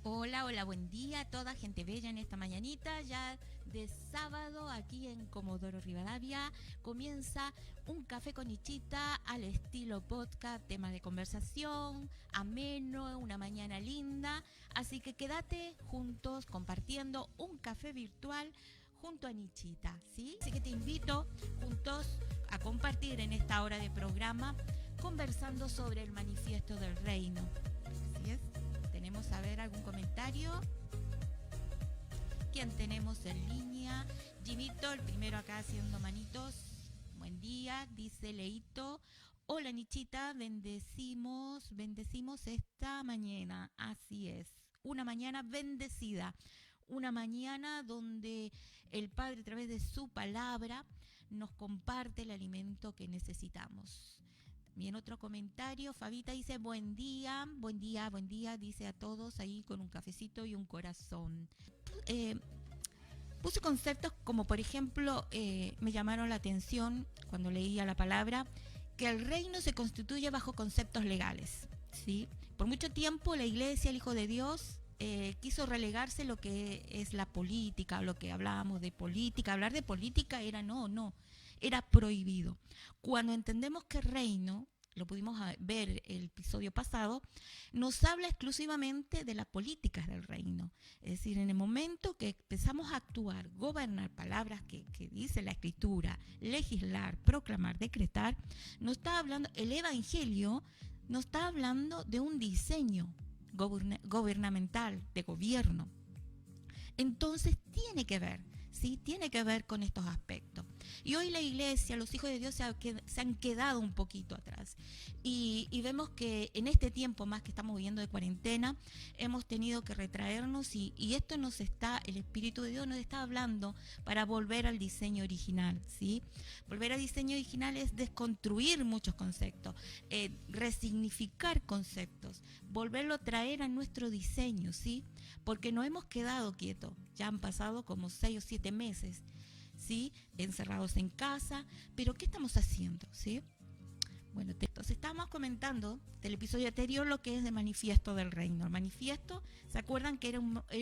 Hola, hola, buen día a toda gente bella en esta mañanita, ya de sábado aquí en Comodoro Rivadavia. Comienza un café con Ichita al estilo podcast, tema de conversación, ameno, una mañana linda. Así que quédate juntos compartiendo un café virtual junto a Nichita, ¿sí? Así que te invito juntos a compartir en esta hora de programa conversando sobre el manifiesto del reino. Así es. ¿Tenemos a ver algún comentario? ¿Quién tenemos en línea? Jimito, el primero acá haciendo manitos. Buen día, dice Leito. Hola Nichita, bendecimos esta mañana. Así es, una mañana bendecida. Una mañana donde el Padre a través de su palabra nos comparte el alimento que necesitamos. Bien, otro comentario. Fabita dice, buen día, dice a todos ahí con un cafecito y un corazón. Eh, Puse conceptos como, por ejemplo, me llamaron la atención cuando leía la palabra, que el reino se constituye bajo conceptos legales. ¿Sí? Por mucho tiempo la iglesia, el Hijo de Dios, quiso relegarse lo que es la política, lo que hablábamos de política. Hablar de política era prohibido. Cuando entendemos que reino, lo pudimos ver el episodio pasado, nos habla exclusivamente de las políticas del reino. Es decir, en el momento que empezamos a actuar, gobernar, palabras que dice la escritura, legislar, proclamar, decretar, nos está hablando, el evangelio nos está hablando de un diseño gubernamental, de gobierno. Entonces tiene que ver, ¿sí? Tiene que ver con estos aspectos. Y hoy la iglesia, los hijos de Dios se han quedado un poquito atrás. Y vemos que en este tiempo más que estamos viviendo de cuarentena, hemos tenido que retraernos y esto el Espíritu de Dios nos está hablando para volver al diseño original, ¿sí? Volver al diseño original es desconstruir muchos conceptos, resignificar conceptos, volverlo a traer a nuestro diseño, ¿sí? Porque no hemos quedado quietos, ya han pasado como 6 o 7 meses, ¿sí? Encerrados en casa, pero ¿qué estamos haciendo? ¿Sí? Bueno, entonces estábamos comentando del episodio anterior lo que es el manifiesto del reino. El manifiesto, ¿se acuerdan que era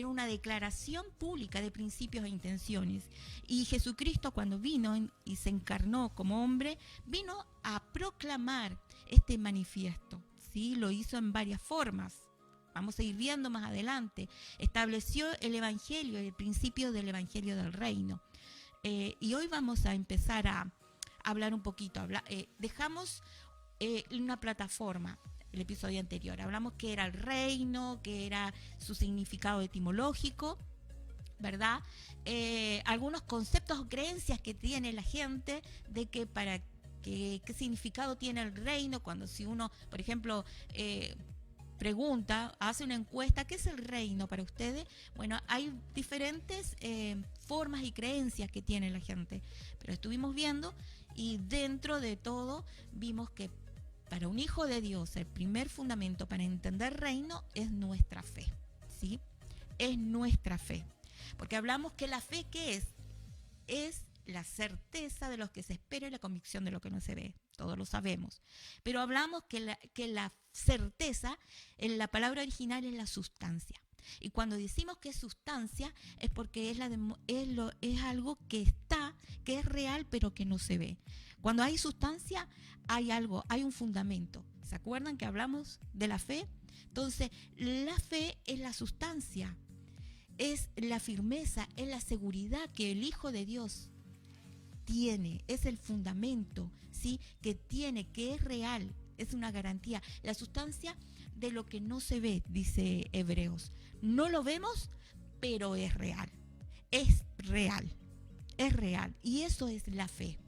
una declaración pública de principios e intenciones? Y Jesucristo cuando vino y se encarnó como hombre, vino a proclamar este manifiesto, ¿sí? Lo hizo en varias formas. Vamos a ir viendo más adelante. Estableció el evangelio, el principio del evangelio del reino. Y hoy vamos a empezar a hablar un poquito. Dejamos una plataforma, el episodio anterior. Hablamos que era el reino, que era su significado etimológico, ¿verdad? Algunos conceptos o creencias que tiene la gente de que para qué significado tiene el reino, cuando si uno, por ejemplo, pregunta, hace una encuesta, ¿qué es el reino para ustedes? Bueno, hay diferentes formas y creencias que tiene la gente, pero estuvimos viendo y dentro de todo vimos que para un hijo de Dios el primer fundamento para entender reino es nuestra fe, ¿sí? Es nuestra fe, porque hablamos que la fe, ¿qué es? Es la certeza de lo que se espera y la convicción de lo que no se ve. Todos lo sabemos. Pero hablamos que la certeza en la palabra original es la sustancia. Y cuando decimos que es sustancia es porque es algo que está, que es real pero que no se ve. Cuando hay sustancia hay algo, hay un fundamento. ¿Se acuerdan que hablamos de la fe? Entonces, la fe es la sustancia, es la firmeza, es la seguridad que el Hijo de Dios tiene, es el fundamento, ¿sí? Que tiene, que es real, es una garantía. La sustancia de lo que no se ve, dice Hebreos. No lo vemos, pero es real. Es real, es real. Y eso es la fe.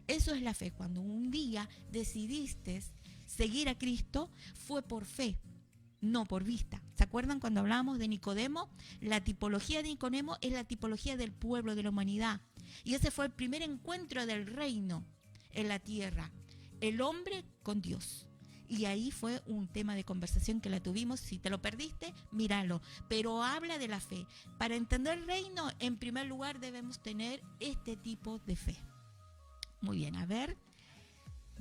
Eso es la fe. Cuando un día decidiste seguir a Cristo, fue por fe, no por vista. ¿Se acuerdan cuando hablábamos de Nicodemo? La tipología de Nicodemo es la tipología del pueblo, de la humanidad. Y ese fue el primer encuentro del reino en la tierra. El hombre con Dios. Y ahí fue un tema de conversación que la tuvimos. Si te lo perdiste, míralo. Pero habla de la fe. Para entender el reino, en primer lugar debemos tener este tipo de fe. Muy bien, a ver.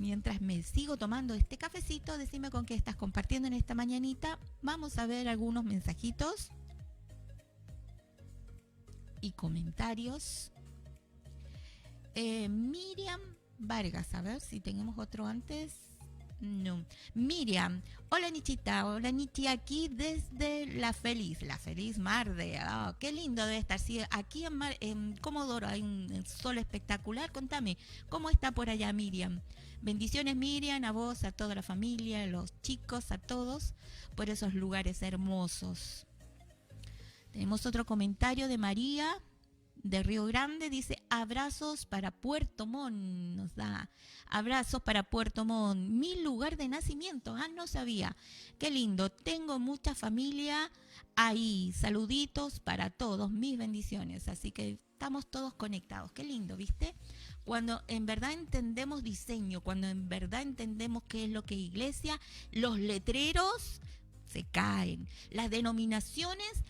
mientras me sigo tomando este cafecito, decime con qué estás compartiendo en esta mañanita. Vamos a ver algunos mensajitos y comentarios. Miriam Vargas, a ver si tenemos otro antes. No. Miriam, hola Nichita, hola Nichi, aquí desde La Feliz Marde. Oh, qué lindo debe estar. Sí, aquí en Comodoro hay un sol espectacular. Contame, ¿cómo está por allá Miriam? Bendiciones Miriam, a vos, a toda la familia, a los chicos, a todos, por esos lugares hermosos. Tenemos otro comentario de María de Río Grande, dice abrazos para Puerto Montt, nos da abrazos para Puerto Montt, mi lugar de nacimiento, no sabía, qué lindo, tengo mucha familia ahí, saluditos para todos, mis bendiciones, así que estamos todos conectados, qué lindo, ¿viste? Cuando en verdad entendemos diseño, cuando en verdad entendemos qué es lo que es iglesia, los letreros se caen, las denominaciones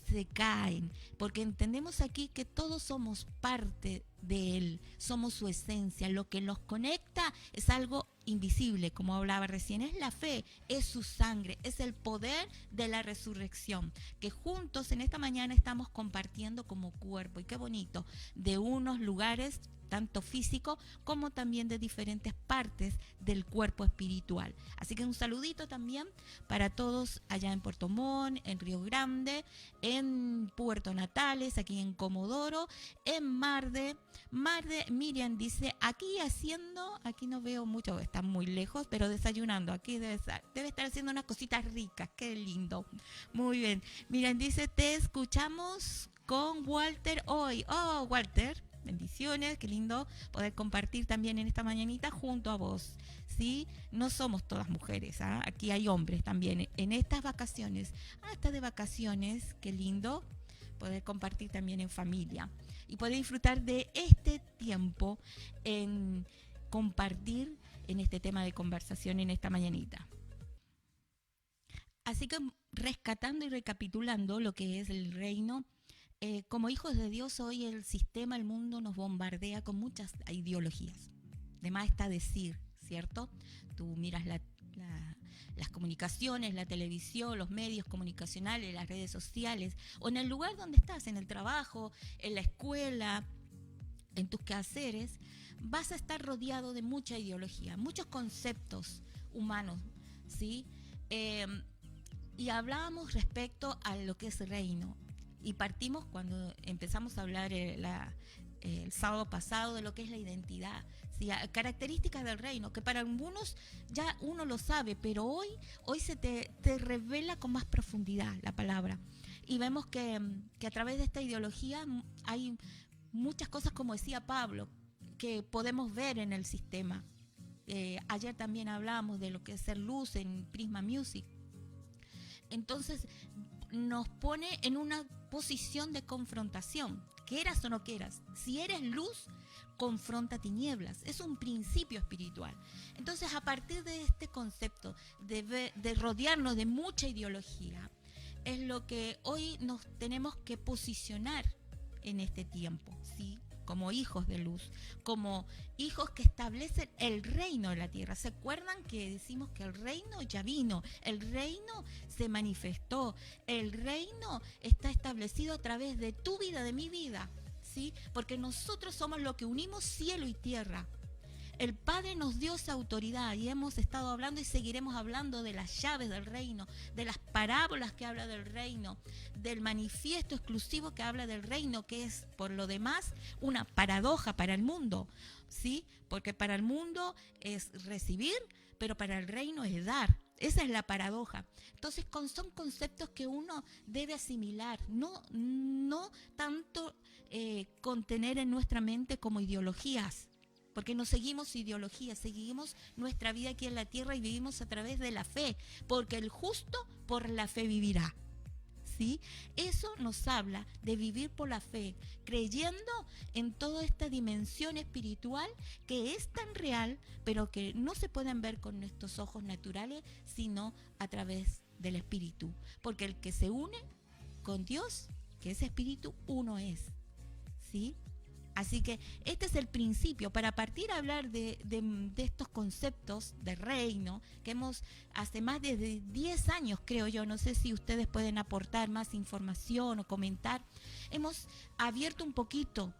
se caen, porque entendemos aquí que todos somos parte de Él, somos su esencia, lo que nos conecta es algo invisible, como hablaba recién, es la fe, es su sangre, es el poder de la resurrección, que juntos en esta mañana estamos compartiendo como cuerpo, y qué bonito, de unos lugares tanto físico como también de diferentes partes del cuerpo espiritual. Así que un saludito también para todos allá en Puerto Montt, en Río Grande, en Puerto Natales, aquí en Comodoro, en Marde. Miriam dice, aquí no veo mucho, está muy lejos, pero desayunando, aquí debe estar haciendo unas cositas ricas, qué lindo. Muy bien. Miriam dice, te escuchamos con Walter hoy. Oh, Walter. Bendiciones, qué lindo poder compartir también en esta mañanita junto a vos, ¿sí? No somos todas mujeres, ¿ah? Aquí hay hombres también en estas vacaciones. Está de vacaciones, qué lindo poder compartir también en familia y poder disfrutar de este tiempo en compartir en este tema de conversación en esta mañanita. Así que rescatando y recapitulando lo que es el reino, como hijos de Dios hoy el sistema, el mundo nos bombardea con muchas ideologías. De más está decir, ¿cierto? Tú miras las comunicaciones, la televisión, los medios comunicacionales, las redes sociales, o en el lugar donde estás, en el trabajo, en la escuela, en tus quehaceres, vas a estar rodeado de mucha ideología, muchos conceptos humanos, ¿sí? Y hablábamos respecto a lo que es reino. Y partimos cuando empezamos a hablar el sábado pasado de lo que es la identidad, ¿sí? Características del reino, que para algunos ya uno lo sabe, pero hoy se te revela con más profundidad la palabra. Y vemos que a través de esta ideología hay muchas cosas, como decía Pablo, que podemos ver en el sistema. Ayer también hablamos de lo que es ser luz en Prisma Music. Entonces nos pone en una posición de confrontación, quieras o no quieras. Si eres luz, confronta tinieblas. Es un principio espiritual. Entonces, a partir de este concepto de rodearnos de mucha ideología, es lo que hoy nos tenemos que posicionar en este tiempo, ¿sí? Como hijos de luz, como hijos que establecen el reino de la tierra. ¿Se acuerdan que decimos que el reino ya vino? El reino se manifestó. El reino está establecido a través de tu vida, de mi vida, ¿sí? Porque nosotros somos lo que unimos cielo y tierra. El Padre nos dio esa autoridad y hemos estado hablando y seguiremos hablando de las llaves del reino, de las parábolas que habla del reino, del manifiesto exclusivo que habla del reino, que es por lo demás una paradoja para el mundo, ¿sí? Porque para el mundo es recibir, pero para el reino es dar. Esa es la paradoja. Entonces son conceptos que uno debe asimilar, no tanto contener en nuestra mente como ideologías. Porque no seguimos ideología, seguimos nuestra vida aquí en la tierra y vivimos a través de la fe, porque el justo por la fe vivirá, ¿sí? Eso nos habla de vivir por la fe, creyendo en toda esta dimensión espiritual que es tan real, pero que no se pueden ver con nuestros ojos naturales, sino a través del Espíritu. Porque el que se une con Dios, que es Espíritu, uno es, ¿sí? Así que este es el principio para partir a hablar de estos conceptos de reino que hemos hace más de 10 años, creo yo, no sé si ustedes pueden aportar más información o comentar, hemos abierto un poquito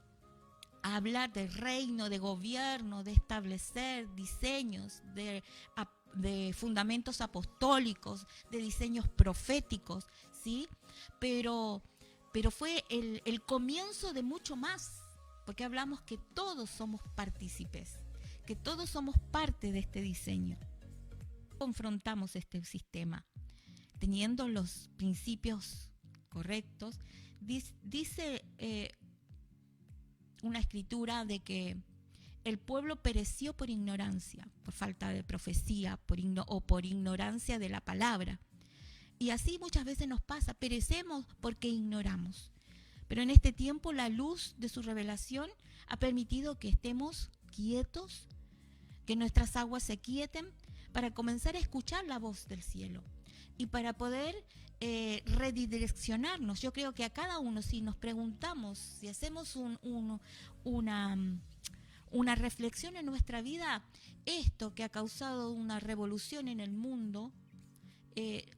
a hablar de reino, de gobierno, de establecer diseños, de fundamentos apostólicos, de diseños proféticos, ¿sí? Pero fue el comienzo de mucho más, porque hablamos que todos somos partícipes, que todos somos parte de este diseño. Confrontamos este sistema, teniendo los principios correctos. Dice una escritura de que el pueblo pereció por ignorancia, por falta de profecía, o por ignorancia de la palabra. Y así muchas veces nos pasa, perecemos porque ignoramos. Pero en este tiempo la luz de su revelación ha permitido que estemos quietos, que nuestras aguas se quieten, para comenzar a escuchar la voz del cielo y para poder redireccionarnos. Yo creo que a cada uno, si nos preguntamos, si hacemos una reflexión en nuestra vida, esto que ha causado una revolución en el mundo,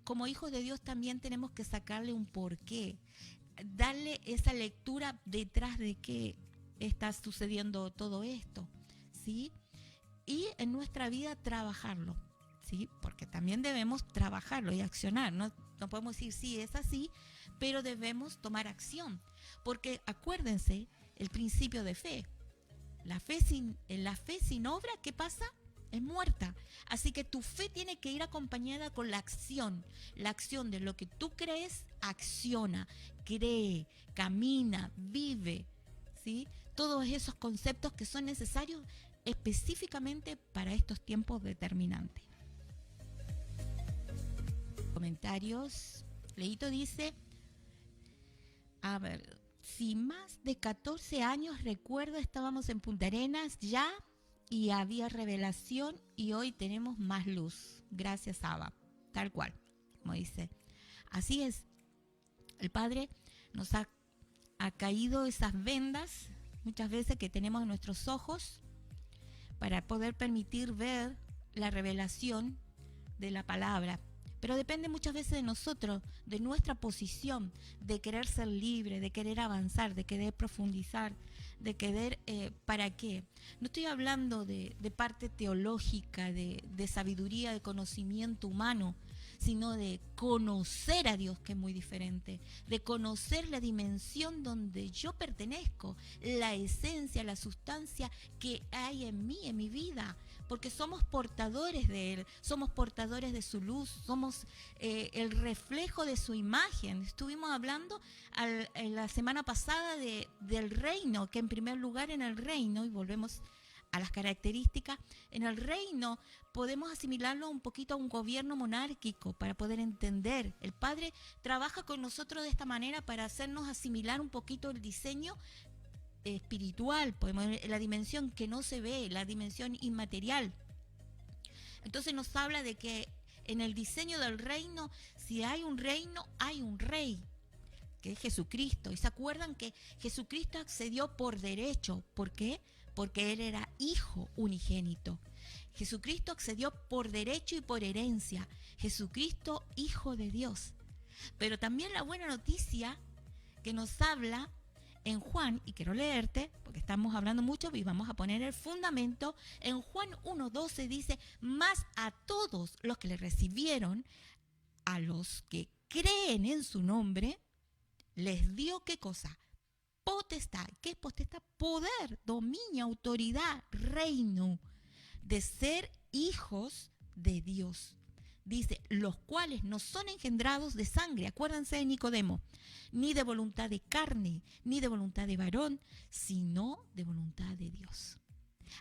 como hijos de Dios también tenemos que sacarle un porqué, darle esa lectura detrás de qué está sucediendo todo esto, ¿sí? Y en nuestra vida trabajarlo, ¿sí? Porque también debemos trabajarlo y accionar, no podemos decir sí, es así, pero debemos tomar acción, porque acuérdense el principio de fe. La fe sin obra, ¿qué pasa? Es muerta. Así que tu fe tiene que ir acompañada con la acción de lo que tú crees, acciona, cree, camina, vive, ¿sí? Todos esos conceptos que son necesarios específicamente para estos tiempos determinantes. Comentarios. Leito dice, a ver, si más de 14 años recuerdo, estábamos en Punta Arenas ya y había revelación y hoy tenemos más luz. Gracias, Abba. Tal cual, como dice. Así es. El Padre nos ha caído esas vendas muchas veces que tenemos en nuestros ojos para poder permitir ver la revelación de la palabra. Pero depende muchas veces de nosotros, de nuestra posición, de querer ser libre, de querer avanzar, de querer profundizar, de querer, ¿para qué? No estoy hablando de parte teológica, de sabiduría, de conocimiento humano, sino de conocer a Dios, que es muy diferente, de conocer la dimensión donde yo pertenezco, la esencia, la sustancia que hay en mí, en mi vida, porque somos portadores de Él, somos portadores de su luz, somos el reflejo de su imagen. Estuvimos hablando la semana pasada del reino, que en primer lugar en el reino, y volvemos a las características, en el reino podemos asimilarlo un poquito a un gobierno monárquico para poder entender. El Padre trabaja con nosotros de esta manera para hacernos asimilar un poquito el diseño espiritual, podemos ver la dimensión que no se ve, la dimensión inmaterial. Entonces nos habla de que en el diseño del reino, si hay un reino, hay un rey, que es Jesucristo. Y se acuerdan que Jesucristo accedió por derecho. ¿Por qué? Porque Él era hijo unigénito. Jesucristo accedió por derecho y por herencia. Jesucristo, hijo de Dios. Pero también la buena noticia que nos habla en Juan, y quiero leerte, porque estamos hablando mucho y vamos a poner el fundamento, en Juan 1:12 dice, mas a todos los que le recibieron, a los que creen en su nombre, les dio, ¿qué cosa? Potestad. ¿Qué es potestad? Poder, dominio, autoridad, reino, de ser hijos de Dios. Dice, los cuales no son engendrados de sangre, acuérdense de Nicodemo, ni de voluntad de carne, ni de voluntad de varón, sino de voluntad de Dios.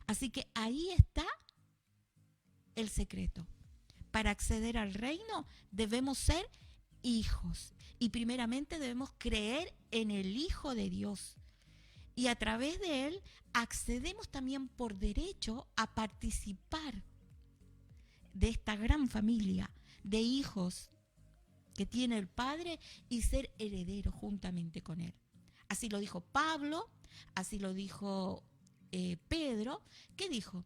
Así que ahí está el secreto. Para acceder al reino debemos ser hijos y primeramente debemos creer en el Hijo de Dios. Y a través de él accedemos también por derecho a participar de esta gran familia de hijos que tiene el Padre y ser heredero juntamente con él. Así lo dijo Pablo, así lo dijo Pedro. ¿Qué dijo?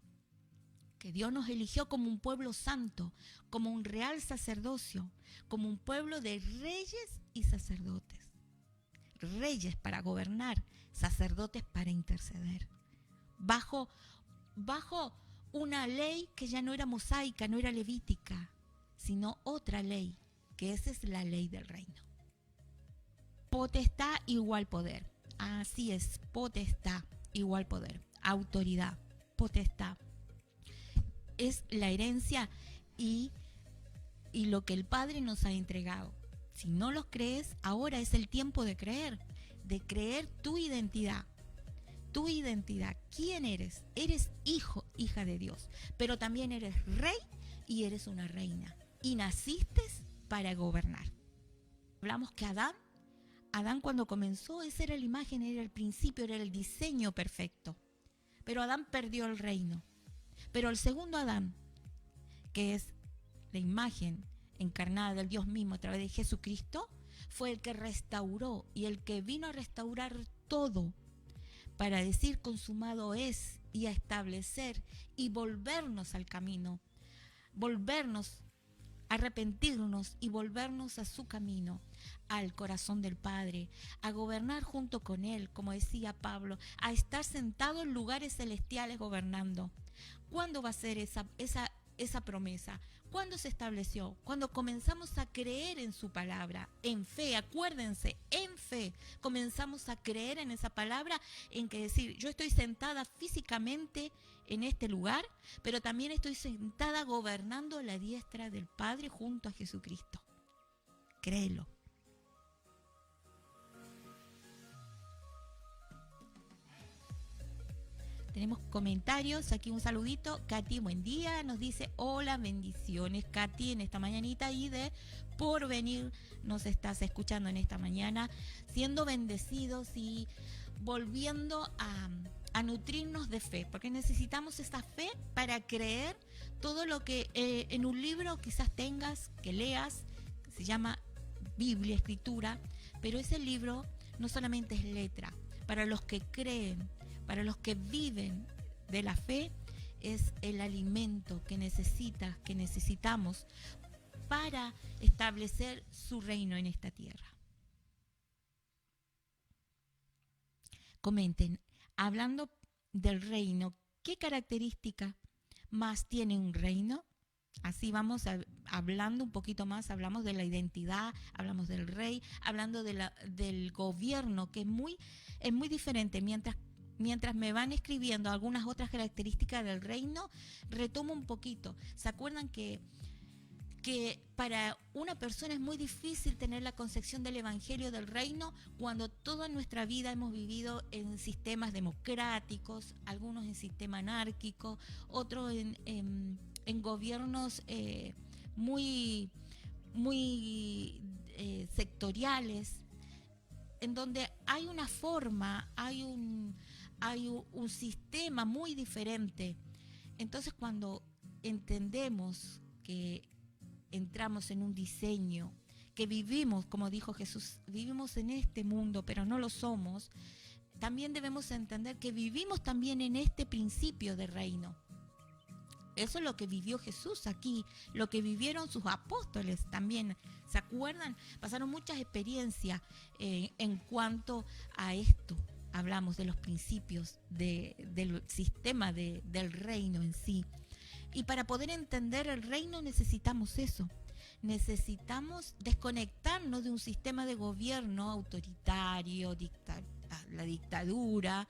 Que Dios nos eligió como un pueblo santo, como un real sacerdocio, como un pueblo de reyes y sacerdotes. Reyes para gobernar, sacerdotes para interceder. Bajo una ley que ya no era mosaica, no era levítica, sino otra ley, que esa es la ley del reino. Potestad igual poder. Así es, potestad igual poder. Autoridad, potestad. Es la herencia y lo que el Padre nos ha entregado. Si no los crees, ahora es el tiempo de creer tu identidad. Tu identidad, ¿quién eres? Eres hijo, hija de Dios, pero también eres rey y eres una reina. Y naciste para gobernar. Hablamos que Adán cuando comenzó, esa era la imagen, era el principio, era el diseño perfecto. Pero Adán perdió el reino. Pero el segundo Adán, que es la imagen encarnada del Dios mismo a través de Jesucristo, fue el que restauró y el que vino a restaurar todo para decir consumado es y a establecer y volvernos al camino, volvernos, arrepentirnos y volvernos a su camino, al corazón del Padre, a gobernar junto con Él, como decía Pablo, a estar sentado en lugares celestiales gobernando. ¿Cuándo va a ser esa promesa? ¿Cuándo se estableció? Cuando comenzamos a creer en su palabra, en fe, acuérdense, en fe, comenzamos a creer en esa palabra, en que decir, yo estoy sentada físicamente en este lugar, pero también estoy sentada gobernando a la diestra del Padre junto a Jesucristo. Créelo. Tenemos comentarios, aquí un saludito. Katy, buen día, nos dice hola, bendiciones. Katy, en esta mañanita y de Porvenir nos estás escuchando en esta mañana, siendo bendecidos y volviendo a nutrirnos de fe, porque necesitamos esa fe para creer todo lo que en un libro quizás tengas, que leas, que se llama Biblia, Escritura, pero ese libro no solamente es letra, para los que creen, para los que viven de la fe, es el alimento que necesitamos para establecer su reino en esta tierra. Comenten, hablando del reino, ¿qué característica más tiene un reino? Así vamos hablando un poquito más, hablamos de la identidad, hablamos del rey, hablando del gobierno, que es muy diferente. Mientras me van escribiendo algunas otras características del reino, retomo un poquito. ¿Se acuerdan que para una persona es muy difícil tener la concepción del evangelio del reino cuando toda nuestra vida hemos vivido en sistemas democráticos, algunos en sistema anárquico, otros en gobiernos muy sectoriales, en donde hay una forma, hay un sistema muy diferente. Entonces, cuando entendemos que entramos en un diseño, que vivimos, como dijo Jesús, vivimos en este mundo, pero no lo somos, también debemos entender que vivimos también en este principio de reino. Eso es lo que vivió Jesús aquí, lo que vivieron sus apóstoles también. ¿Se acuerdan? Pasaron muchas experiencias en cuanto a esto. Hablamos de los principios del sistema del reino en sí. Y para poder entender el reino necesitamos eso. Necesitamos desconectarnos de un sistema de gobierno autoritario, la dictadura,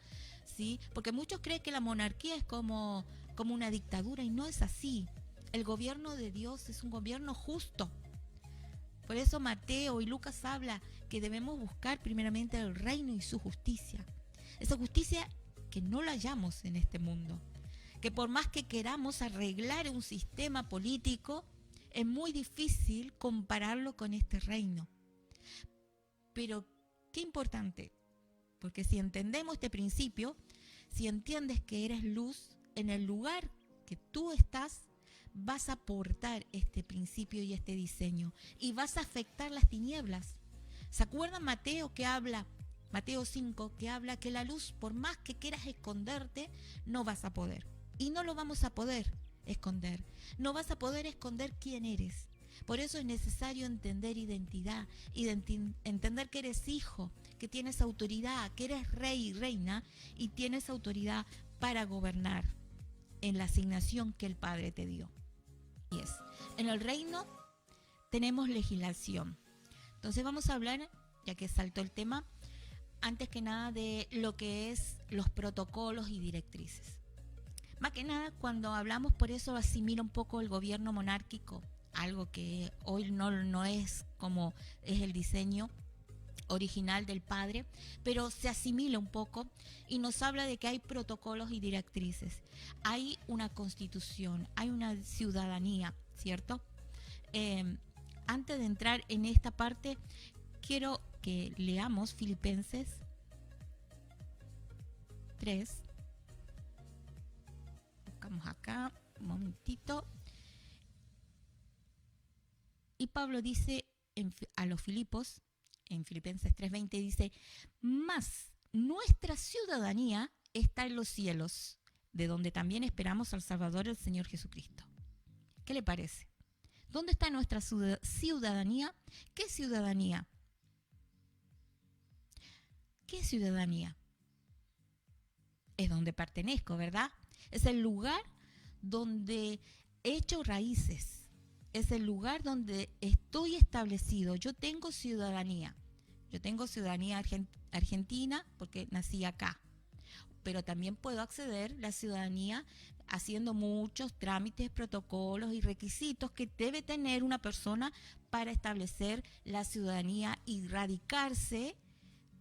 ¿sí? Porque muchos creen que la monarquía es como una dictadura y no es así. El gobierno de Dios es un gobierno justo. Por eso Mateo y Lucas habla que debemos buscar primeramente el reino y su justicia. Esa justicia que no la hallamos en este mundo. Que por más que queramos arreglar un sistema político, es muy difícil compararlo con este reino. Pero qué importante, porque si entendemos este principio, si entiendes que eres luz, en el lugar que tú estás, vas a aportar este principio y este diseño y vas a afectar las tinieblas. ¿Se acuerdan Mateo que habla Mateo 5, que habla que la luz, por más que quieras esconderte, no vas a poder. Y no lo vamos a poder esconder. No vas a poder esconder quién eres. Por eso es necesario entender identidad, entender que eres hijo, que tienes autoridad, que eres rey y reina y tienes autoridad para gobernar en la asignación que el Padre te dio. Y es, en el reino tenemos legislación. Entonces vamos a hablar, ya que saltó el tema, antes que nada de lo que es los protocolos y directrices. Más que nada cuando hablamos, por eso asimila un poco el gobierno monárquico, algo que hoy no es como es el diseño original del Padre, pero se asimila un poco y nos habla de que hay protocolos y directrices. Hay una constitución, hay una ciudadanía, ¿cierto? Antes de entrar en esta parte, quiero que leamos Filipenses 3. Buscamos acá, un momentito. Y Pablo dice a los Filipos, en Filipenses 3:20, dice, mas nuestra ciudadanía está en los cielos, de donde también esperamos al Salvador, el Señor Jesucristo. ¿Qué le parece? ¿Dónde está nuestra ciudadanía? ¿Qué ciudadanía? ¿Qué ciudadanía? Es donde pertenezco, ¿verdad? Es el lugar donde he hecho raíces. Es el lugar donde estoy establecido. Yo tengo ciudadanía. Yo tengo ciudadanía argentina porque nací acá. Pero también puedo acceder a la ciudadanía haciendo muchos trámites, protocolos y requisitos que debe tener una persona para establecer la ciudadanía y radicarse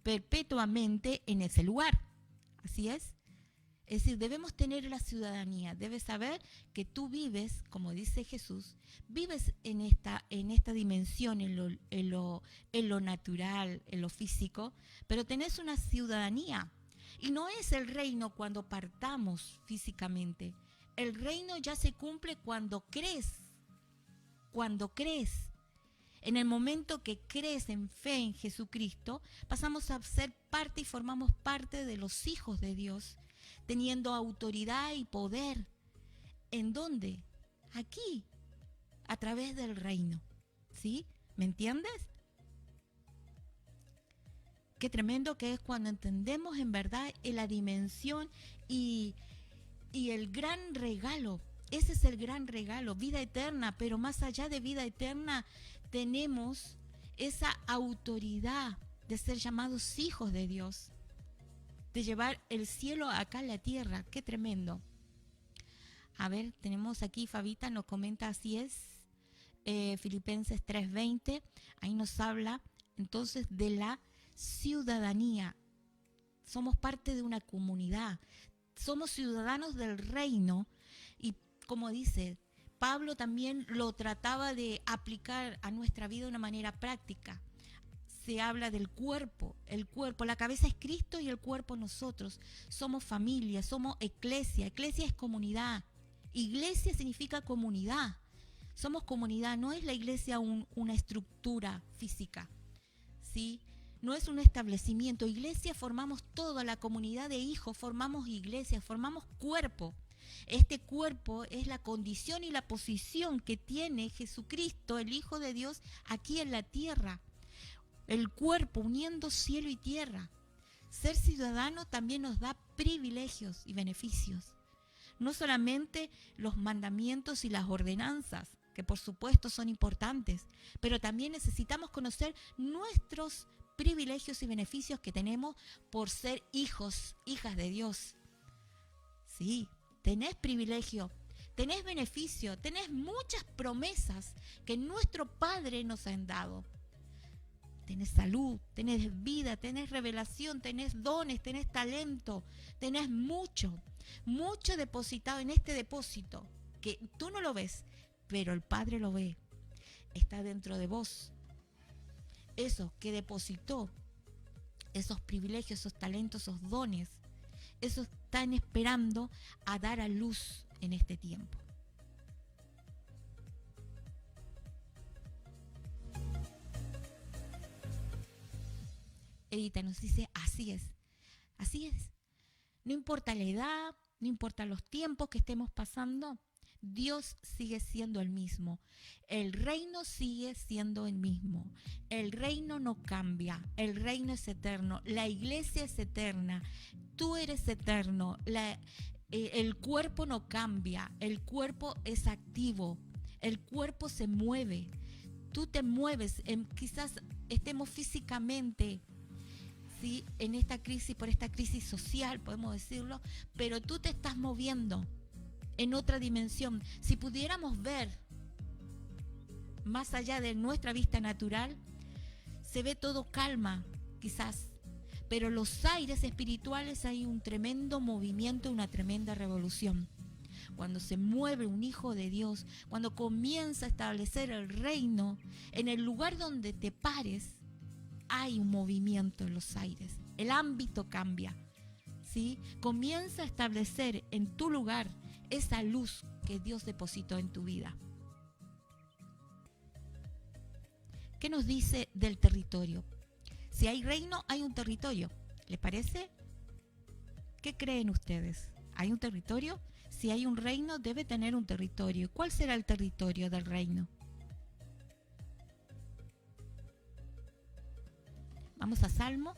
perpetuamente en ese lugar. Así es. Es decir, debemos tener la ciudadanía, debes saber que tú vives, como dice Jesús, vives en esta dimensión, en lo natural, en lo físico, pero tenés una ciudadanía. Y no es el reino cuando partamos físicamente. El reino ya se cumple cuando crees. Cuando crees. En el momento que crees en fe en Jesucristo, pasamos a ser parte y formamos parte de los hijos de Dios, teniendo autoridad y poder. ¿En dónde? Aquí, a través del reino. ¿Sí? ¿Me entiendes? Qué tremendo que es cuando entendemos en verdad la dimensión y el gran regalo. Ese es el gran regalo, vida eterna, pero más allá de vida eterna tenemos esa autoridad de ser llamados hijos de Dios, de llevar el cielo acá a la tierra. Qué tremendo. A ver, tenemos aquí, Fabita nos comenta, así es, Filipenses 3:20, ahí nos habla entonces de la ciudadanía. Somos parte de una comunidad, somos ciudadanos del reino y como dice, Pablo también lo trataba de aplicar a nuestra vida de una manera práctica. Se habla del cuerpo, el cuerpo, la cabeza es Cristo y el cuerpo nosotros. Somos familia, somos eclesia, eclesia es comunidad, iglesia significa comunidad. Somos comunidad, no es la iglesia una estructura física, ¿sí? No es un establecimiento, iglesia formamos toda la comunidad de hijos, formamos iglesia, formamos cuerpo. Este cuerpo es la condición y la posición que tiene Jesucristo, el Hijo de Dios, aquí en la tierra. El cuerpo uniendo cielo y tierra. Ser ciudadano también nos da privilegios y beneficios. No solamente los mandamientos y las ordenanzas, que por supuesto son importantes, pero también necesitamos conocer nuestros privilegios y beneficios que tenemos por ser hijos, hijas de Dios. Sí, tenés privilegio, tenés beneficio, tenés muchas promesas que nuestro Padre nos ha dado. Tenés salud, tenés vida, tenés revelación, tenés dones, tenés talento, tenés mucho depositado en este depósito, que tú no lo ves, pero el Padre lo ve, está dentro de vos. Eso que depositó, esos privilegios, esos talentos, esos dones, eso están esperando a dar a luz en este tiempo. Edita nos dice, así es, así es. No importa la edad, no importa los tiempos que estemos pasando, Dios sigue siendo el mismo. El reino sigue siendo el mismo. El reino no cambia. El reino es eterno. La iglesia es eterna. Tú eres eterno. El cuerpo no cambia. El cuerpo es activo. El cuerpo se mueve. Tú te mueves. Quizás estemos físicamente, ¿sí?, en esta crisis, por esta crisis social, podemos decirlo, pero tú te estás moviendo en otra dimensión. Si pudiéramos ver más allá de nuestra vista natural, se ve todo calma, quizás, pero los aires espirituales hay un tremendo movimiento, una tremenda revolución. Cuando se mueve un hijo de Dios, cuando comienza a establecer el reino, en el lugar donde te pares, hay un movimiento en los aires. El ámbito cambia, ¿sí? Comienza a establecer en tu lugar esa luz que Dios depositó en tu vida. ¿Qué nos dice del territorio? Si hay reino, hay un territorio. ¿Les parece? ¿Qué creen ustedes? ¿Hay un territorio? Si hay un reino, debe tener un territorio. ¿Cuál será el territorio del reino? Vamos a Salmo.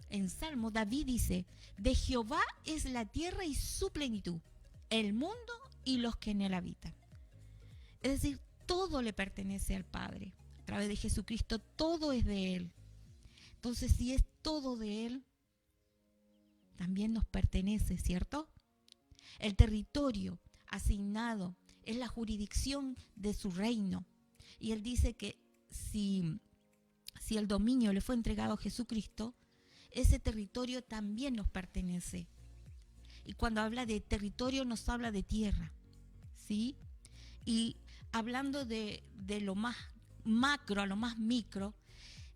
En Salmo, David dice, de Jehová es la tierra y su plenitud, el mundo y los que en él habitan. Es decir, todo le pertenece al Padre. A través de Jesucristo, todo es de Él. Entonces, si es todo de Él, también nos pertenece, ¿cierto? El territorio asignado es la jurisdicción de su reino. Y Él dice que si el dominio le fue entregado a Jesucristo, ese territorio también nos pertenece. Y cuando habla de territorio, nos habla de tierra, ¿sí? Y hablando de lo más macro a lo más micro,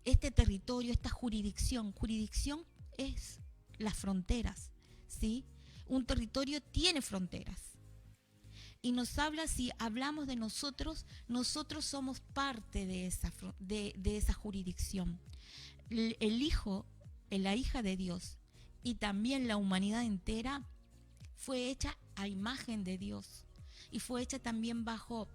este territorio, esta jurisdicción es las fronteras, ¿sí? Un territorio tiene fronteras. Y nos habla, si hablamos de nosotros somos parte de esa jurisdicción. El hijo, la hija de Dios y también la humanidad entera fue hecha a imagen de Dios y fue hecha también bajo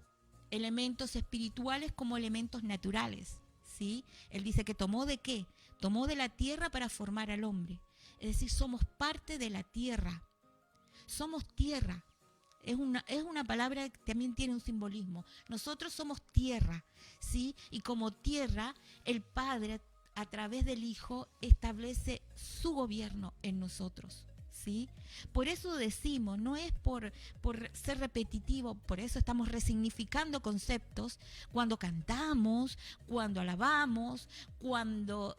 elementos espirituales como elementos naturales, ¿sí? Él dice que tomó ¿de qué? Tomó de la tierra para formar al hombre. Es decir, somos parte de la tierra. Somos tierra. Es una palabra que también tiene un simbolismo. Nosotros somos tierra, ¿sí? Y como tierra, el Padre, a través del Hijo, establece su gobierno en nosotros, ¿sí? Por eso decimos, no es por ser repetitivo, por eso estamos resignificando conceptos cuando cantamos, cuando alabamos, cuando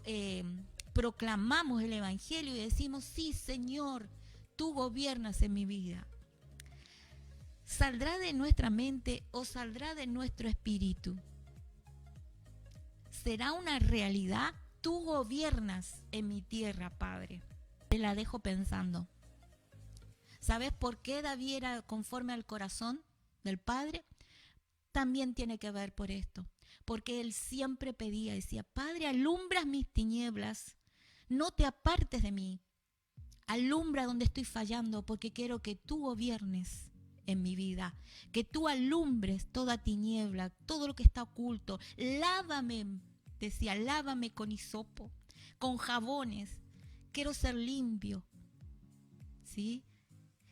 proclamamos el Evangelio y decimos, sí, Señor, tú gobiernas en mi vida. ¿Saldrá de nuestra mente o saldrá de nuestro espíritu? ¿Será una realidad? Tú gobiernas en mi tierra, Padre. Te la dejo pensando. ¿Sabes por qué David era conforme al corazón del Padre? También tiene que ver por esto. Porque él siempre pedía, decía, Padre, alumbras mis tinieblas, no te apartes de mí. Alumbra donde estoy fallando, porque quiero que tú gobiernes en mi vida, que tú alumbres toda tiniebla, todo lo que está oculto. Lávame, decía, lávame con hisopo, con jabones, quiero ser limpio, ¿sí?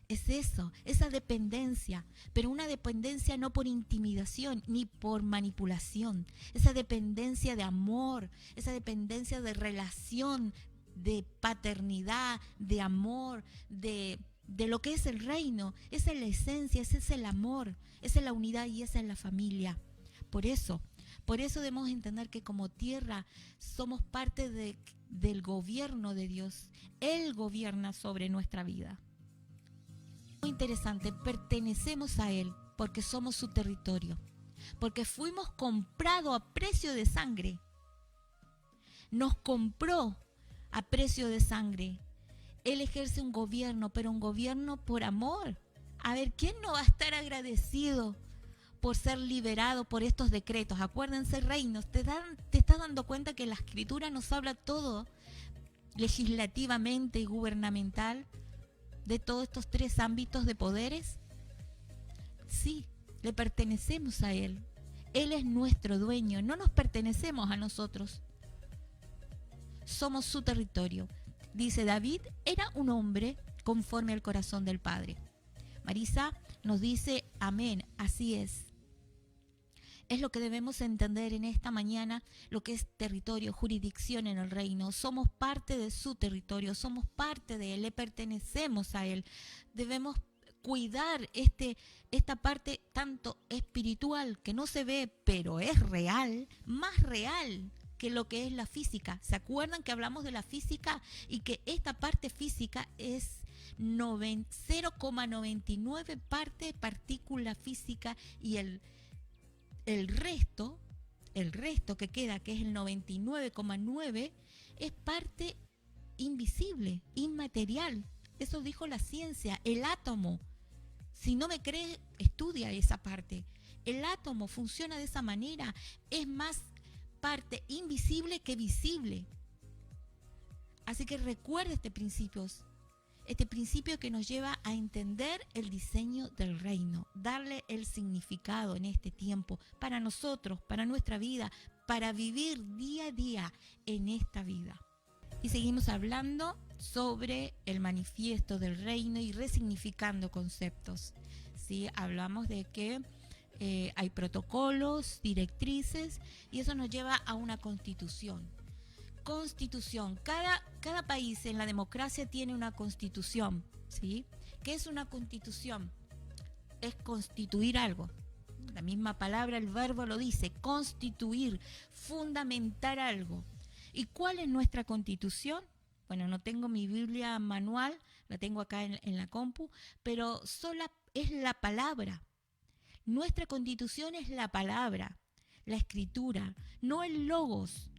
Es eso, esa dependencia, pero una dependencia no por intimidación ni por manipulación, esa dependencia de amor, esa dependencia de relación, de paternidad, de amor, de lo que es el reino. Esa es la esencia, ese es el amor, esa es la unidad y esa es la familia. Por eso debemos entender que como tierra somos parte del gobierno de Dios. Él gobierna sobre nuestra vida. Muy interesante, pertenecemos a Él porque somos su territorio, porque fuimos comprados a precio de sangre. Nos compró a precio de sangre. Él ejerce un gobierno, pero un gobierno por amor. A ver, ¿quién no va a estar agradecido por ser liberado por estos decretos. Acuérdense, reinos, te estás dando cuenta que la Escritura nos habla todo legislativamente y gubernamental de todos estos tres ámbitos de poderes. Sí, le pertenecemos a Él. Él es nuestro dueño, no nos pertenecemos a nosotros. Somos su territorio. Dice David, era un hombre conforme al corazón del Padre. Marisa nos dice, amén, así es. Es lo que debemos entender en esta mañana, lo que es territorio, jurisdicción en el reino. Somos parte de su territorio, somos parte de Él, le pertenecemos a Él. Debemos cuidar esta parte tanto espiritual, que no se ve, pero es real, más real que lo que es la física. ¿Se acuerdan que hablamos de la física y que esta parte física es 0,99 parte partícula física y el resto que queda, que es el 99,9, es parte invisible, inmaterial. Eso dijo la ciencia, el átomo. Si no me crees, estudia esa parte. El átomo funciona de esa manera, es más parte invisible que visible. Así que recuerda este principio que nos lleva a entender el diseño del reino, darle el significado en este tiempo para nosotros, para nuestra vida, para vivir día a día en esta vida. Y seguimos hablando sobre el manifiesto del reino y resignificando conceptos. ¿Sí? Hablamos de que hay protocolos, directrices, y eso nos lleva a una constitución. Constitución. Cada país en la democracia tiene una constitución, ¿sí? ¿Qué es una constitución? Es constituir algo. La misma palabra, el verbo lo dice, constituir, fundamentar algo. ¿Y cuál es nuestra constitución? Bueno, no tengo mi Biblia manual, la tengo acá en la compu, pero sola es la palabra. Nuestra constitución es la palabra, la escritura, no el logos.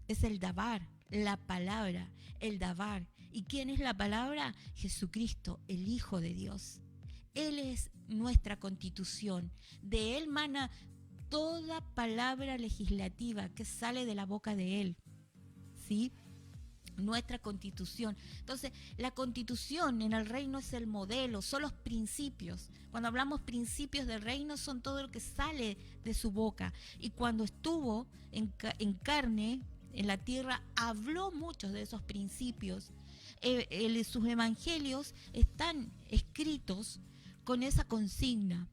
Es el dabar, la palabra, el dabar. ¿Y quién es la palabra? Jesucristo, el Hijo de Dios. Él es nuestra constitución. De Él mana toda palabra legislativa que sale de la boca de Él. ¿Sí? Nuestra constitución. Entonces, la constitución en el reino es el modelo, son los principios. Cuando hablamos principios del reino, son todo lo que sale de su boca. Y cuando estuvo en carne, en la tierra, habló muchos de esos principios. Sus evangelios están escritos con esa consigna.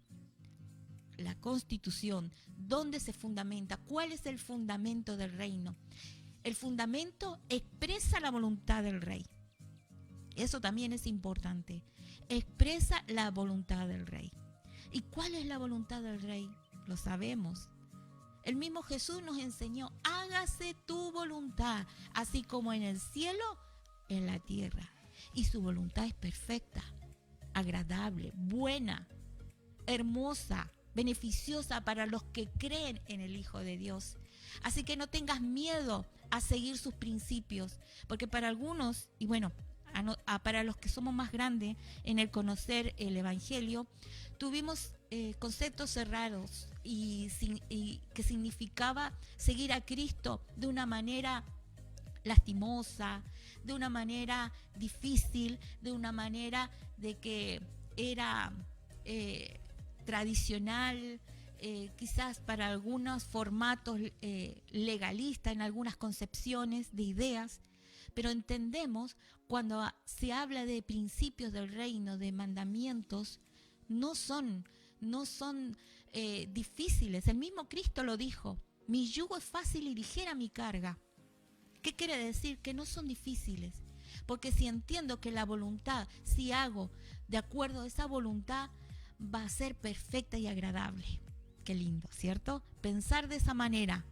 La constitución, ¿dónde se fundamenta? ¿Cuál es el fundamento del reino? El fundamento expresa la voluntad del rey. Eso también es importante. Expresa la voluntad del rey. ¿Y cuál es la voluntad del rey? Lo sabemos. El mismo Jesús nos enseñó, hágase tu voluntad, así como en el cielo, en la tierra. Y su voluntad es perfecta, agradable, buena, hermosa, beneficiosa para los que creen en el Hijo de Dios. Así que no tengas miedo a seguir sus principios, porque para algunos, y bueno, para los que somos más grandes en el conocer el Evangelio, tuvimos conceptos cerrados y que significaba seguir a Cristo de una manera lastimosa, de una manera difícil, de una manera de que era tradicional, quizás para algunos formatos legalistas, en algunas concepciones de ideas, pero entendemos cuando se habla de principios del reino, de mandamientos, no son difíciles. El mismo Cristo lo dijo, mi yugo es fácil y ligera mi carga. ¿Qué quiere decir? Que no son difíciles, porque si entiendo que la voluntad, si hago de acuerdo a esa voluntad, va a ser perfecta y agradable. Qué lindo, ¿cierto? Pensar de esa manera.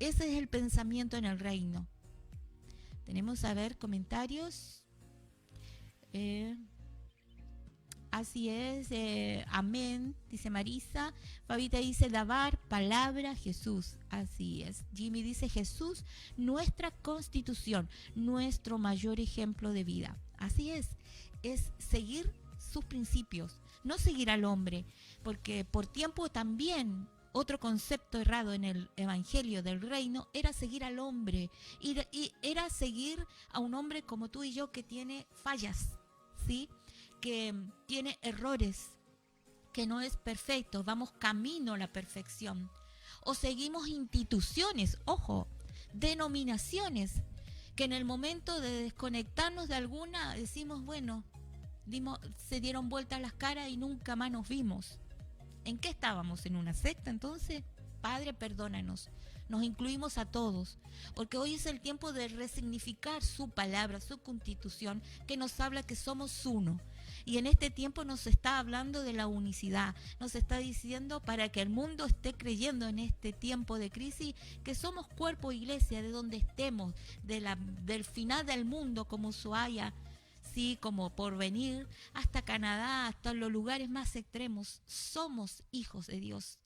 Ese es el pensamiento en el reino. Tenemos, a ver, comentarios. Así es, amén, dice Marisa. Fabita dice, dabar, palabra, Jesús. Así es. Jimmy dice, Jesús, nuestra constitución, nuestro mayor ejemplo de vida. Así es seguir sus principios. no seguir al hombre, porque por tiempo también otro concepto errado en el evangelio del reino era seguir al hombre, y era seguir a un hombre como tú y yo que tiene fallas, ¿sí? Que tiene errores, que no es perfecto, vamos camino a la perfección. O seguimos instituciones, ojo, denominaciones, que en el momento de desconectarnos de alguna decimos, bueno, se dieron vueltas las caras y nunca más nos vimos. ¿En qué estábamos? ¿En una secta entonces? Padre, perdónanos. Nos incluimos a todos, porque hoy es el tiempo de resignificar su palabra, su constitución, que nos habla que somos uno. Y en este tiempo nos está hablando de la unicidad, nos está diciendo para que el mundo esté creyendo en este tiempo de crisis que somos cuerpo iglesia, de donde estemos, del final del mundo como Ushuaia, sí, como Porvenir, hasta Canadá, hasta los lugares más extremos. Somos hijos de Dios,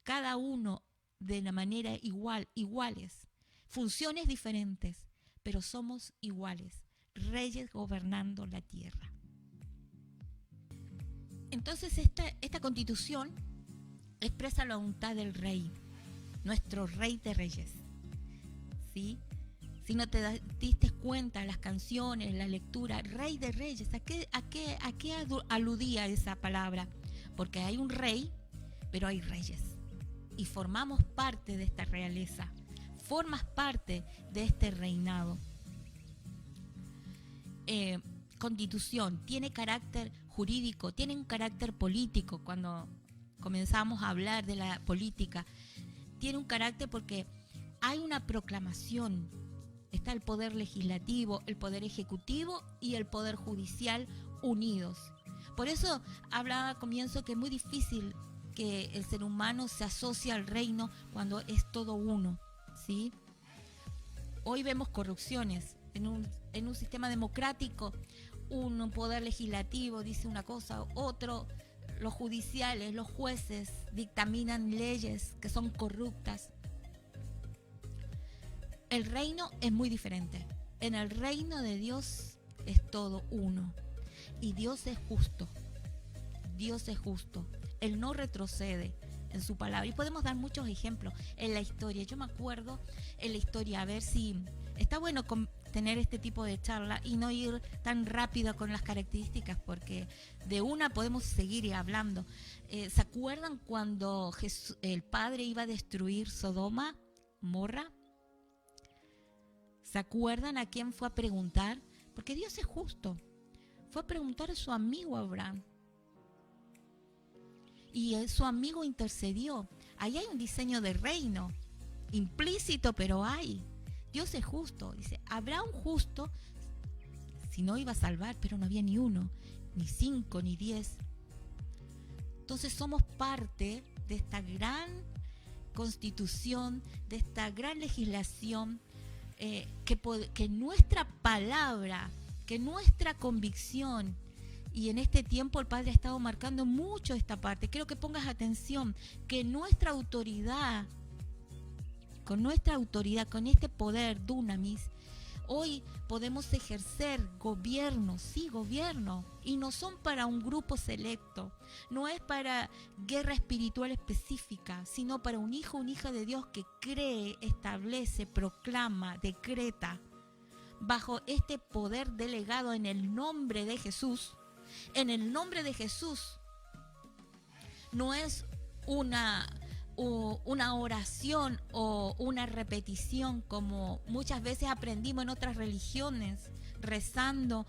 cada uno de la manera iguales, funciones diferentes, pero somos iguales, reyes gobernando la tierra. Entonces esta constitución expresa la voluntad del rey, nuestro rey de reyes, ¿sí? Si no te diste cuenta, las canciones, la lectura, rey de reyes, ¿a qué aludía esa palabra? Porque hay un rey, pero hay reyes. Y formamos parte de esta realeza, formas parte de este reinado. Constitución tiene carácter jurídico, tiene un carácter político. Cuando comenzamos a hablar de la política, tiene un carácter porque hay una proclamación. Está el poder legislativo, el poder ejecutivo y el poder judicial unidos. Por eso hablaba al comienzo que es muy difícil que el ser humano se asocie al reino cuando es todo uno, ¿sí? Hoy vemos corrupciones en un sistema democrático. Un poder legislativo dice una cosa, otro, los judiciales, los jueces dictaminan leyes que son corruptas. El reino es muy diferente. En el reino de Dios es todo uno. Y Dios es justo. Dios es justo. Él no retrocede en su palabra. Y podemos dar muchos ejemplos en la historia. Yo me acuerdo en la historia, a ver si está bueno tener este tipo de charla y no ir tan rápido con las características, porque de una podemos seguir hablando. ¿Se acuerdan cuando el Padre iba a destruir Sodoma, Morra? ¿Se acuerdan a quién fue a preguntar? Porque Dios es justo. Fue a preguntar a su amigo Abraham. Y su amigo intercedió. Ahí hay un diseño de reino, implícito, pero hay. Dios es justo. Dice, habrá un justo, si no iba a salvar, pero no había ni uno, ni 5, ni 10. Entonces somos parte de esta gran constitución, de esta gran legislación, que nuestra palabra, que nuestra convicción, y en este tiempo el Padre ha estado marcando mucho esta parte. Quiero que pongas atención, que nuestra autoridad, con este poder dunamis, hoy podemos ejercer gobierno, sí, gobierno, y no son para un grupo selecto, no es para guerra espiritual específica, sino para un hijo, una hija de Dios que cree, establece, proclama, decreta, bajo este poder delegado en el nombre de Jesús. En el nombre de Jesús no es una oración o una repetición como muchas veces aprendimos en otras religiones, rezando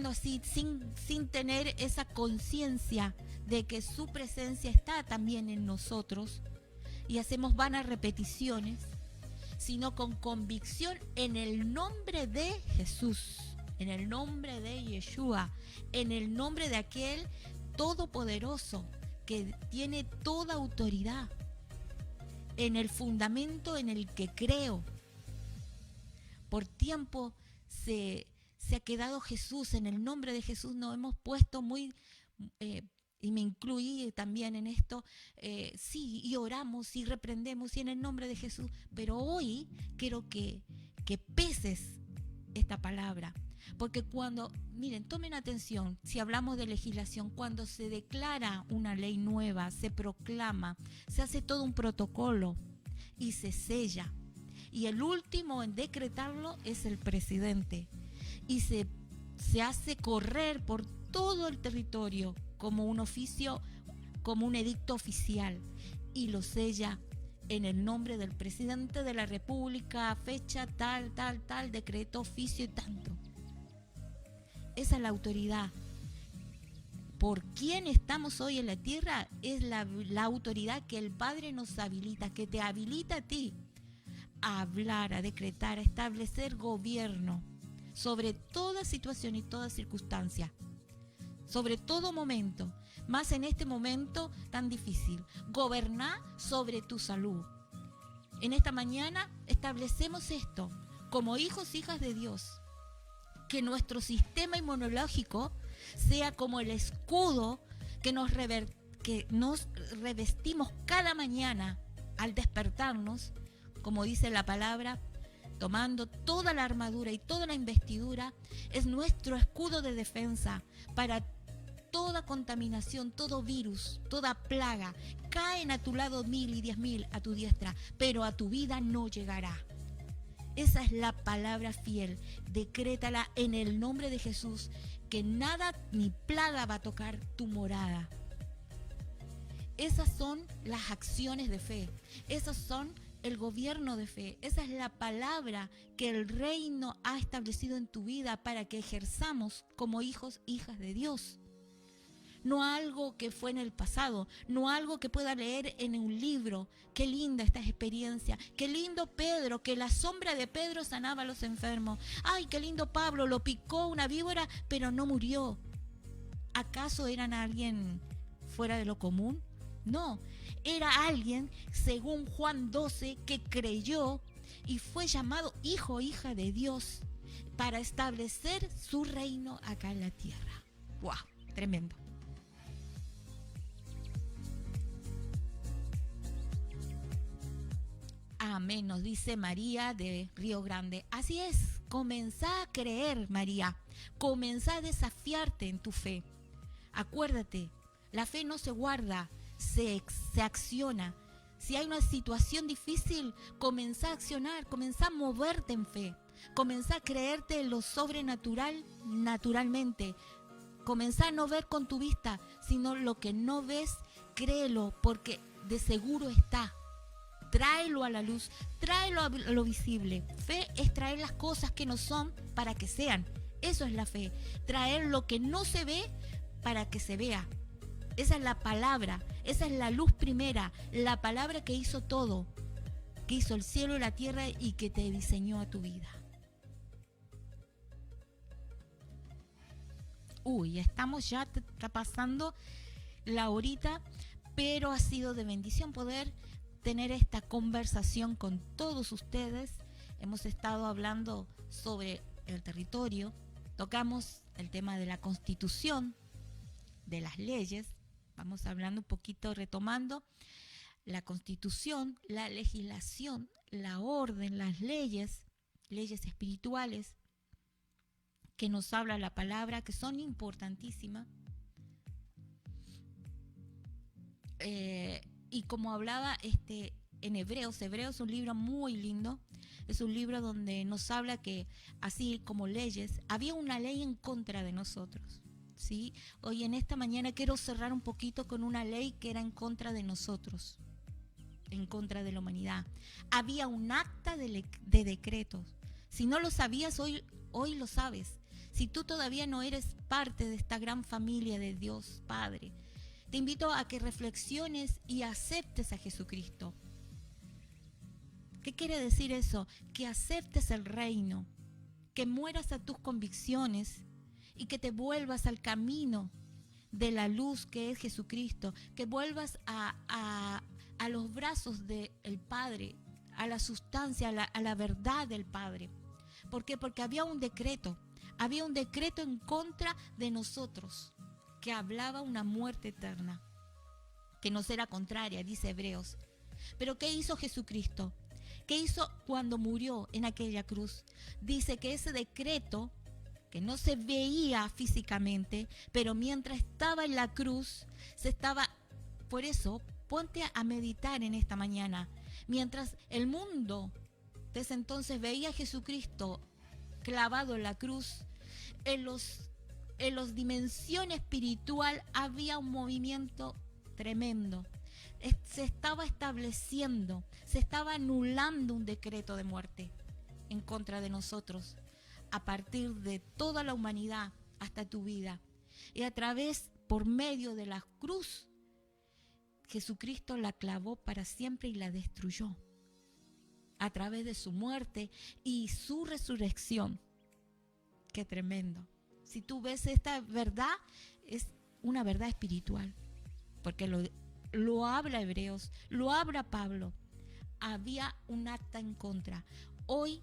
así sin tener esa conciencia de que su presencia está también en nosotros, y hacemos vanas repeticiones, sino con convicción en el nombre de Jesús, en el nombre de Yeshua, en el nombre de aquel todopoderoso que tiene toda autoridad, en el fundamento en el que creo. Por tiempo se ha quedado Jesús, en el nombre de Jesús nos hemos puesto muy, y me incluí también en esto, sí, y oramos y reprendemos y en el nombre de Jesús, pero hoy quiero que peses esta palabra, Porque cuando, miren, tomen atención, si hablamos de legislación, cuando se declara una ley nueva, se proclama, se hace todo un protocolo y se sella. Y el último en decretarlo es el presidente. Y se hace correr por todo el territorio como un oficio, como un edicto oficial. Y lo sella en el nombre del presidente de la República, fecha tal, decreto, oficio y tanto. Esa es la autoridad. ¿Por quién estamos hoy en la tierra? Es la autoridad que el Padre nos habilita, que te habilita a ti a hablar, a decretar, a establecer gobierno sobre toda situación y toda circunstancia, sobre todo momento, más en este momento tan difícil. Gobernar sobre tu salud. En esta mañana establecemos esto como hijos, hijas de Dios. Que nuestro sistema inmunológico sea como el escudo que nos revestimos cada mañana al despertarnos, como dice la palabra, tomando toda la armadura y toda la investidura, es nuestro escudo de defensa para toda contaminación, todo virus, toda plaga. Caen a tu lado 1000 y 10.000 a tu diestra, pero a tu vida no llegará. Esa es la palabra fiel. Decrétala en el nombre de Jesús, que nada ni plaga va a tocar tu morada. Esas son las acciones de fe. Esas son el gobierno de fe. Esa es la palabra que el reino ha establecido en tu vida para que ejerzamos como hijos, hijas de Dios. No algo que fue en el pasado, no algo que pueda leer en un libro. Qué linda esta experiencia, qué lindo Pedro, que la sombra de Pedro sanaba a los enfermos. Ay, qué lindo Pablo, lo picó una víbora, pero no murió. ¿Acaso eran alguien fuera de lo común? No, era alguien, según Juan 12, que creyó y fue llamado hijo o hija de Dios para establecer su reino acá en la tierra. ¡Wow! Tremendo. Amén, nos dice María de Río Grande. Así es, comenzá a creer, María. Comenzá a desafiarte en tu fe. Acuérdate, la fe no se guarda, se acciona. Si hay una situación difícil, comenzá a accionar, comenzá a moverte en fe. Comenzá a creerte en lo sobrenatural naturalmente. Comenzá a no ver con tu vista, sino lo que no ves, créelo, porque de seguro está. Tráelo a la luz, tráelo a lo visible. Fe es traer las cosas que no son para que sean. Eso es la fe. Traer lo que no se ve para que se vea. Esa es la palabra, esa es la luz primera, la palabra que hizo todo, que hizo el cielo y la tierra y que te diseñó a tu vida. Uy, estamos ya pasando la horita, pero ha sido de bendición poder tener esta conversación con todos ustedes. Hemos estado hablando sobre el territorio, tocamos el tema de la Constitución, de las leyes, vamos hablando un poquito, retomando la Constitución, la legislación, la orden, las leyes espirituales que nos habla la palabra, que son importantísimas. Y como hablaba en Hebreos es un libro muy lindo, es un libro donde nos habla que así como leyes, había una ley en contra de nosotros, ¿sí? Hoy en esta mañana quiero cerrar un poquito con una ley que era en contra de nosotros, en contra de la humanidad. Había un acta de decretos. Si no lo sabías, hoy lo sabes. Si tú todavía no eres parte de esta gran familia de Dios Padre, te invito a que reflexiones y aceptes a Jesucristo. ¿Qué quiere decir eso? Que aceptes el reino, que mueras a tus convicciones y que te vuelvas al camino de la luz que es Jesucristo, que vuelvas a los brazos del Padre, a la sustancia, a la verdad del Padre. ¿Por qué? Porque había un decreto en contra de nosotros, que hablaba una muerte eterna, que nos era contraria, dice Hebreos. Pero ¿qué hizo Jesucristo? ¿Qué hizo cuando murió en aquella cruz? Dice que ese decreto que no se veía físicamente, pero mientras estaba en la cruz, por eso, ponte a meditar en esta mañana. Mientras el mundo desde entonces veía a Jesucristo clavado en la cruz, en los dimensión espiritual había un movimiento tremendo. Se estaba estableciendo, se estaba anulando un decreto de muerte en contra de nosotros, a partir de toda la humanidad hasta tu vida. Y por medio de la cruz, Jesucristo la clavó para siempre y la destruyó. A través de su muerte y su resurrección. Qué tremendo. Si tú ves esta verdad, es una verdad espiritual. Porque lo habla Hebreos, lo habla Pablo. Había un acta en contra. Hoy,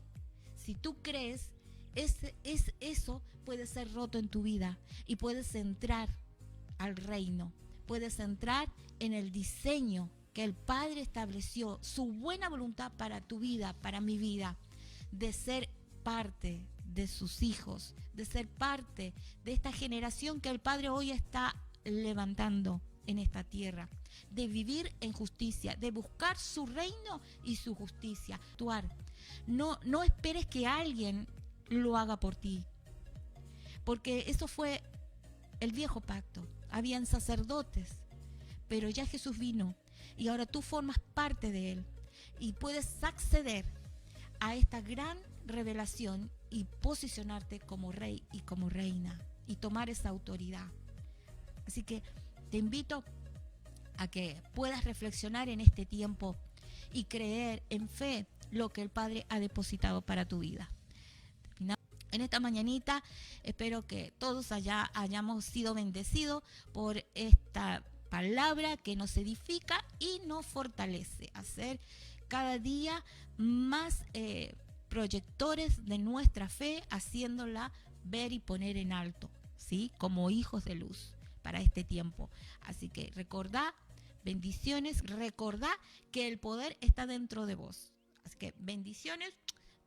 si tú crees, eso puede ser roto en tu vida y puedes entrar al reino. Puedes entrar en el diseño que el Padre estableció, su buena voluntad para tu vida, para mi vida, de ser parte de sus hijos, de ser parte de esta generación que el Padre hoy está levantando en esta tierra, de vivir en justicia, de buscar su reino y su justicia, actuar. No esperes que alguien lo haga por ti, porque eso fue el viejo pacto. Habían sacerdotes, pero ya Jesús vino y ahora tú formas parte de él y puedes acceder a esta gran revelación y posicionarte como rey y como reina y tomar esa autoridad. Así que te invito a que puedas reflexionar en este tiempo y creer en fe lo que el Padre ha depositado para tu vida. En esta mañanita espero que todos hayamos sido bendecidos por esta palabra que nos edifica y nos fortalece a ser cada día más proyectores de nuestra fe, haciéndola ver y poner en alto, ¿sí? Como hijos de luz para este tiempo. Así que recordá, bendiciones, recordá que el poder está dentro de vos. Así que bendiciones,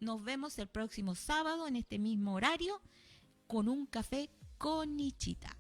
nos vemos el próximo sábado en este mismo horario con un café con Nichita.